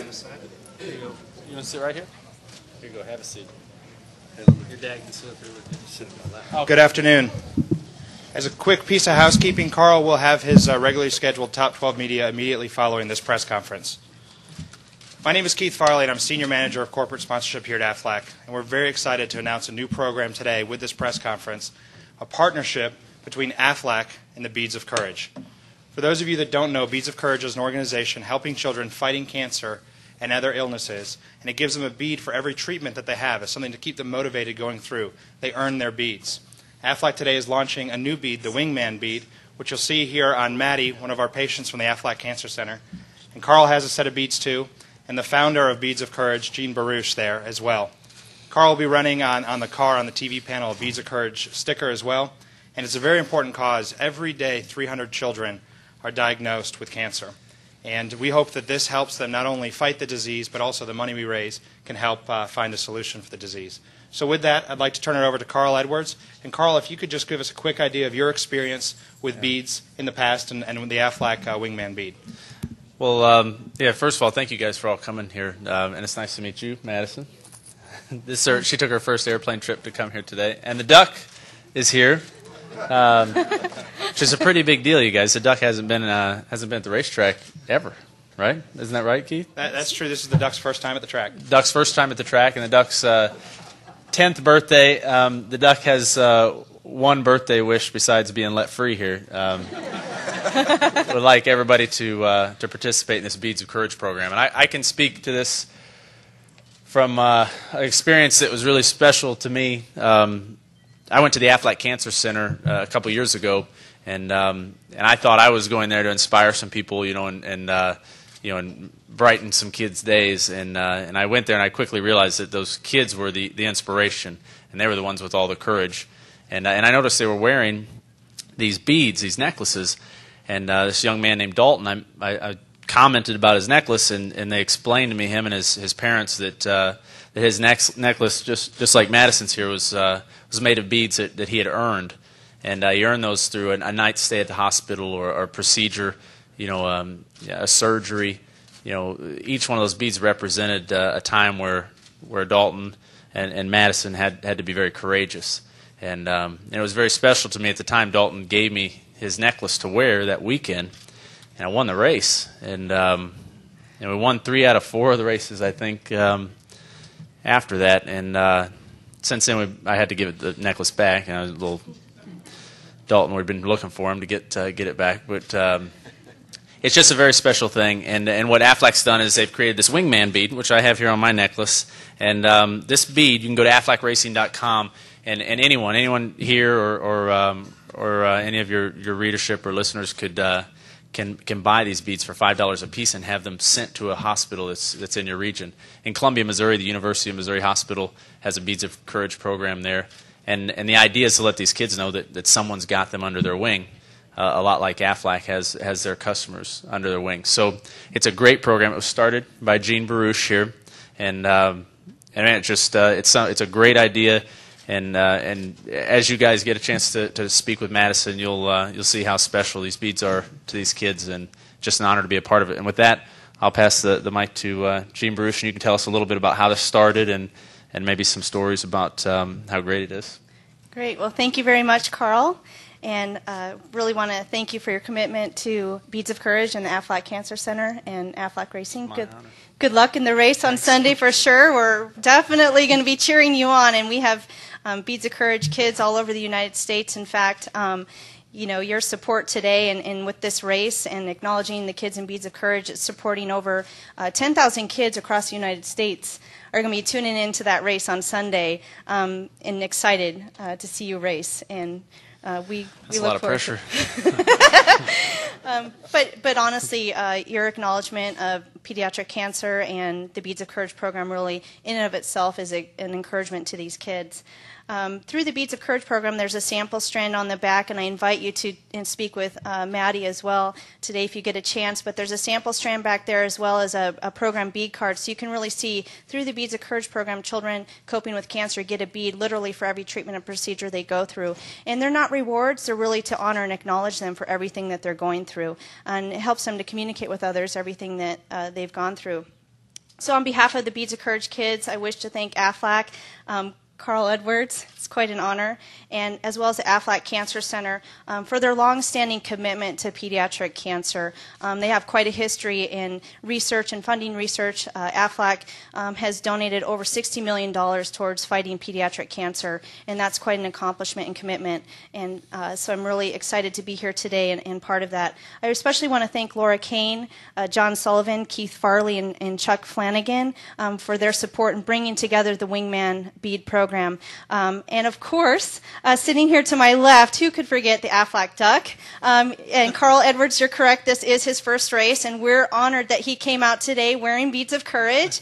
this side. Here you go. You want to sit right here? Here you go. Have a seat. Your dad can sit up here with you. Sit on my lap. Oh. Good afternoon. As a quick piece of housekeeping, Carl will have his regularly scheduled Top 12 media immediately following this press conference. My name is Keith Farley, and I'm Senior Manager of Corporate Sponsorship here at AFLAC, and we're very excited to announce a new program today with this press conference, a partnership between AFLAC and the Beads of Courage. For those of you that don't know, Beads of Courage is an organization helping children fighting cancer and other illnesses, and it gives them a bead for every treatment that they have as something to keep them motivated going through. They earn their beads. AFLAC today is launching a new bead, the Wingman bead, which you'll see here on Maddie, one of our patients from the AFLAC Cancer Center. And Carl has a set of beads too, and the founder of Beads of Courage, Jean Baruch, there as well. Carl will be running on the car, on the TV panel, a Beads of Courage sticker as well. And it's a very important cause. Every day, 300 children are diagnosed with cancer. And we hope that this helps them not only fight the disease, but also the money we raise can help find a solution for the disease. So with that, I'd like to turn it over to Carl Edwards. And Carl, if you could just give us a quick idea of your experience with beads in the past and with the AFLAC Wingman bead. Well, yeah, first of all, thank you guys for all coming here. And it's nice to meet you, Madison. She took her first airplane trip to come here today. And the duck is here, which is a pretty big deal, you guys. The duck hasn't been at the racetrack ever, right? Isn't that right, Keith? That's true. This is the duck's first time at the track. Duck's first time at the track, and the duck's 10th birthday. The duck has one birthday wish besides being let free here. Would like everybody to participate in this Beads of Courage program. And I can speak to this from an experience that was really special to me. I went to the AFLAC Cancer Center a couple years ago, and I thought I was going there to inspire some people, and brighten some kids' days. And I went there, and I quickly realized that those kids were the inspiration, and they were the ones with all the courage. And I noticed they were wearing these beads, these necklaces. And this young man named Dalton, I commented about his necklace, and they explained to me, him and his parents, that his necklace, just like Madison's here, was made of beads that he had earned. And he earned those through a night stay at the hospital or a procedure, a surgery. Each one of those beads represented a time where Dalton and Madison had to be very courageous. And it was very special to me at the time. Dalton gave me his necklace to wear that weekend, and I won the race. And we won 3 out of 4 of the races, I think, after that. And since then, I had to give the necklace back. And I was a little Dalton, we'd been looking for him to get it back, but it's just a very special thing. And what AFLAC's done is they've created this Wingman bead, which I have here on my necklace. And this bead, you can go to aflacracing.com, and anyone here or any of your readership or listeners can buy these beads for $5 a piece and have them sent to a hospital that's in your region. In Columbia, Missouri, the University of Missouri Hospital has a Beads of Courage program there. And the idea is to let these kids know that someone's got them under their wing, a lot like AFLAC has their customers under their wing. So it's a great program. It was started by Jean Baruch here, and it's a great idea. And as you guys get a chance to speak with Madison, you'll see how special these beads are to these kids, and just an honor to be a part of it. And with that, I'll pass the mic to Jean Baruch, and you can tell us a little bit about how this started and maybe some stories about how great it is. Great. Well, thank you very much, Carl. And really want to thank you for your commitment to Beads of Courage and the AFLAC Cancer Center and AFLAC Racing. Good luck in the race on Sunday for sure. We're definitely going to be cheering you on. And we have Beads of Courage kids all over the United States. In fact, your support today and with this race and acknowledging the kids in Beads of Courage, it's supporting over 10,000 kids across the United States are going to be tuning into that race on Sunday and excited to see you race. And we That's look a lot of pressure. But honestly, your acknowledgement of pediatric cancer and the Beads of Courage program really, in and of itself, is an encouragement to these kids. Through the Beads of Courage program, there's a sample strand on the back, and I invite you to speak with Maddie as well today if you get a chance. But there's a sample strand back there as well as a program bead card, so you can really see through the Beads of Courage program, children coping with cancer get a bead literally for every treatment and procedure they go through. And they're not rewards, they're really to honor and acknowledge them for everything that they're going through. And it helps them to communicate with others everything that they've gone through. So on behalf of the Beads of Courage kids, I wish to thank AFLAC, Carl Edwards, it's quite an honor, and as well as the AFLAC Cancer Center for their long-standing commitment to pediatric cancer. They have quite a history in research and funding research. AFLAC has donated over $60 million towards fighting pediatric cancer, and that's quite an accomplishment and commitment. And so I'm really excited to be here today and part of that. I especially want to thank Laura Kane, John Sullivan, Keith Farley, and Chuck Flanagan for their support in bringing together the Wingman Bead program. And of course, sitting here to my left, who could forget the Aflac Duck? And Carl Edwards, you're correct, this is his first race, and we're honored that he came out today wearing Beads of Courage.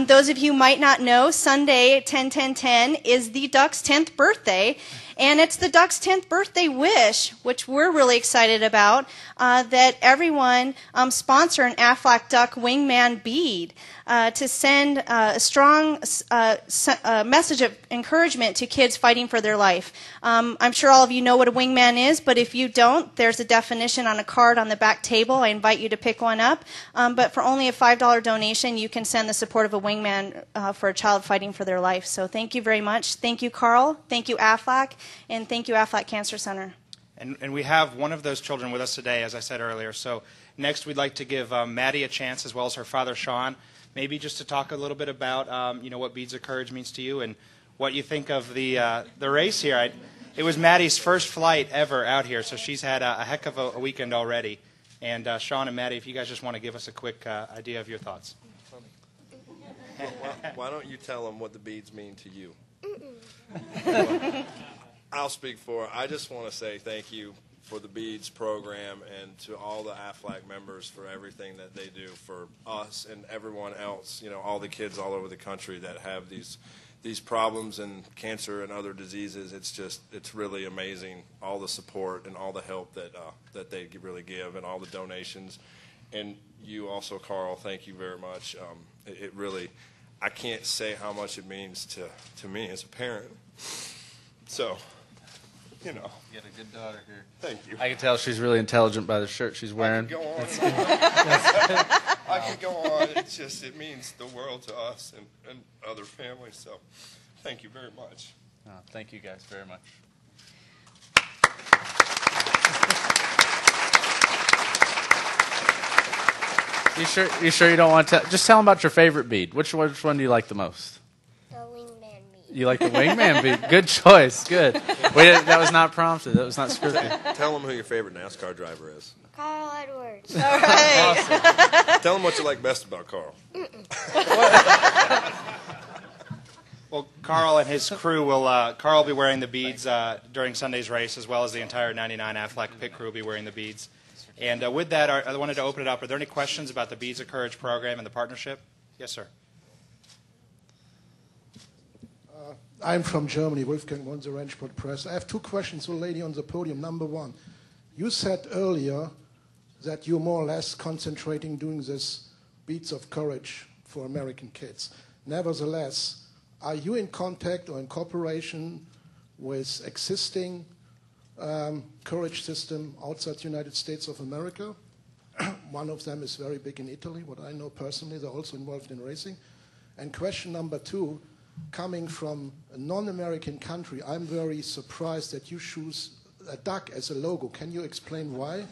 Those of you who might not know, Sunday, 10-10-10, is the Duck's 10th birthday. And it's the Duck's 10th birthday wish, which we're really excited about, that everyone sponsor an Aflac Duck Wingman bead to send a strong message of encouragement to kids fighting for their life. I'm sure all of you know what a wingman is, but if you don't, there's a definition on a card on the back table. I invite you to pick one up. But for only a $5 donation, you can send the support of a wingman for a child fighting for their life. So thank you very much. Thank you, Carl. Thank you, Aflac. And thank you, Aflac Cancer Center. And we have one of those children with us today, as I said earlier. So next we'd like to give Maddie a chance, as well as her father, Sean, maybe just to talk a little bit about what Beads of Courage means to you and what you think of the race here. It was Maddie's first flight ever out here, so she's had a heck of a weekend already. And Sean and Maddie, if you guys just want to give us a quick idea of your thoughts. Why don't you tell them what the beads mean to you? Well, I'll speak for it. I just want to say thank you for the Beads program and to all the AFLAC members for everything that they do for us and everyone else, all the kids all over the country that have these problems and cancer and other diseases. It's really amazing, all the support and all the help that they really give and all the donations. And you also, Carl, thank you very much. It really, I can't say how much it means to me as a parent. So, You got a good daughter here. Thank you. I can tell she's really intelligent by the shirt she's wearing. I could go on. I could go on. It means the world to us and other families. So, thank you very much. Oh, thank you guys very much. You sure you don't want to just tell them about your favorite bead? Which one do you like the most? The wingman bead. You like the wingman bead? Good choice. Good. Wait, that was not prompted. That was not scripted. Tell them who your favorite NASCAR driver is. Carl Edwards. All right. Awesome. Tell them what you like best about Carl. Well, Carl and his crew Carl will be wearing the beads during Sunday's race, as well as the entire 99 Aflac pit crew will be wearing the beads. And with that, I wanted to open it up. Are there any questions about the Beads of Courage program and the partnership? Yes, sir. I'm from Germany, Wolfgang Monse, Rennsport Press. I have two questions to the lady on the podium. Number one, you said earlier that you're more or less concentrating doing this Beads of Courage for American kids. Nevertheless, are you in contact or in cooperation with existing courage system outside the United States of America? One of them is very big in Italy, what I know personally. They're also involved in racing. And question number two, coming from a non-American country, I'm very surprised that you choose a duck as a logo. Can you explain why?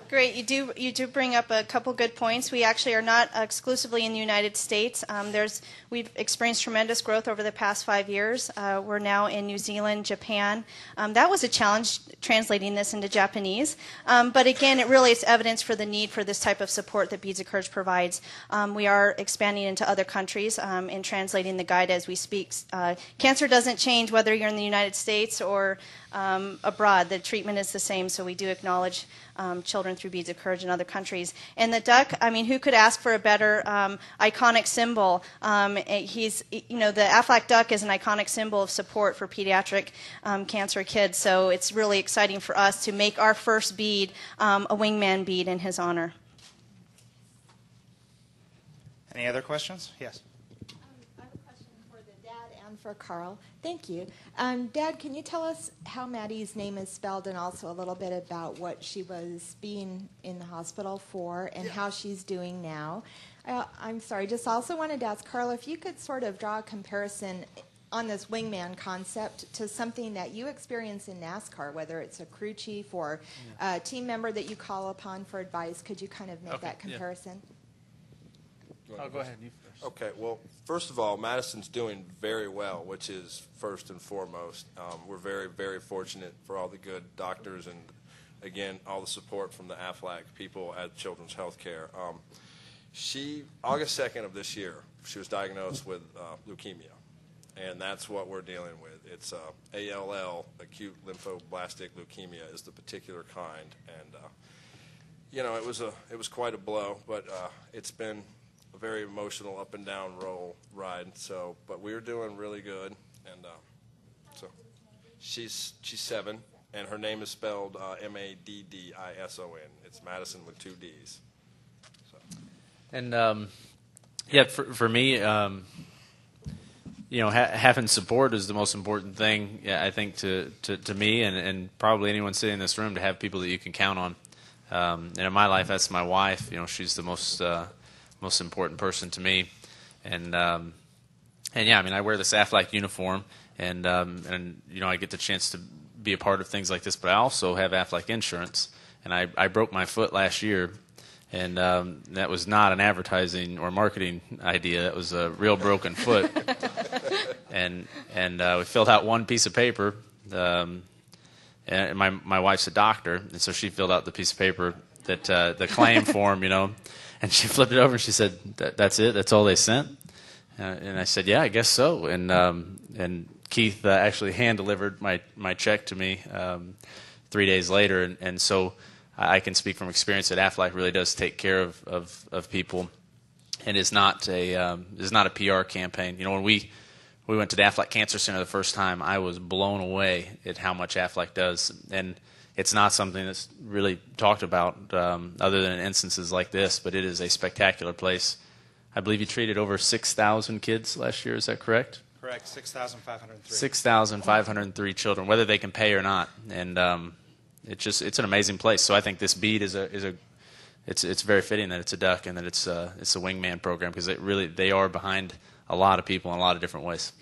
Great. You do bring up a couple good points. We actually are not exclusively in the United States. We've experienced tremendous growth over the past 5 years. We're now in New Zealand, Japan. That was a challenge translating this into Japanese. But again, it really is evidence for the need for this type of support that Beads of Courage provides. We are expanding into other countries and translating the guide as we speak. Cancer doesn't change whether you're in the United States or abroad. The treatment is the same, so we do acknowledge children through Beads of Courage in other countries. And the duck, I mean, who could ask for a better iconic symbol? The Aflac duck is an iconic symbol of support for pediatric cancer kids, so it's really exciting for us to make our first bead a wingman bead in his honor. Any other questions? Yes. I have a question for the dad down for Carl. Thank you. Dad, can you tell us how Maddie's name is spelled and also a little bit about what she was being in the hospital for and how she's doing now? I'm sorry, just also wanted to ask Carl if you could sort of draw a comparison on this wingman concept to something that you experience in NASCAR, whether it's a crew chief or a team member that you call upon for advice. Could you kind of make that comparison? Oh, go ahead. You first. Okay, well, first of all, Madison's doing very well, which is first and foremost. We're very, very fortunate for all the good doctors and, again, all the support from the AFLAC people at Children's Healthcare. August 2nd of this year, she was diagnosed with leukemia, and that's what we're dealing with. It's ALL, acute lymphoblastic leukemia, is the particular kind, and it was quite a blow, but it's been a very emotional up and down ride. So, but we're doing really good, and so she's 7, and her name is spelled Maddison. It's Madison with 2 D's. And for me, having support is the most important thing. Yeah, I think to me and probably anyone sitting in this room, to have people that you can count on. And in my life, that's my wife. She's the most important person to me. And yeah, I mean, I wear this AFLAC uniform, and I get the chance to be a part of things like this. But I also have AFLAC insurance, and I broke my foot last year. And that was not an advertising or marketing idea. That was a real broken foot. and we filled out one piece of paper. And my wife's a doctor, and so she filled out the piece of paper that the claim form, and she flipped it over and she said, "That's it? That's all they sent?" And I said, "Yeah, I guess so." And Keith actually hand delivered my check to me 3 days later, and so I can speak from experience that AFLAC really does take care of people, and is not a PR campaign. When we went to the AFLAC Cancer Center the first time, I was blown away at how much AFLAC does, and it's not something that's really talked about other than in instances like this, but it is a spectacular place. I believe you treated over 6,000 kids last year. Is that correct? Correct, 6,503. 6,503 children, whether they can pay or not, and it's an amazing place. So I think this bead it's very fitting that it's a duck and that it's a wingman program, because they are behind a lot of people in a lot of different ways.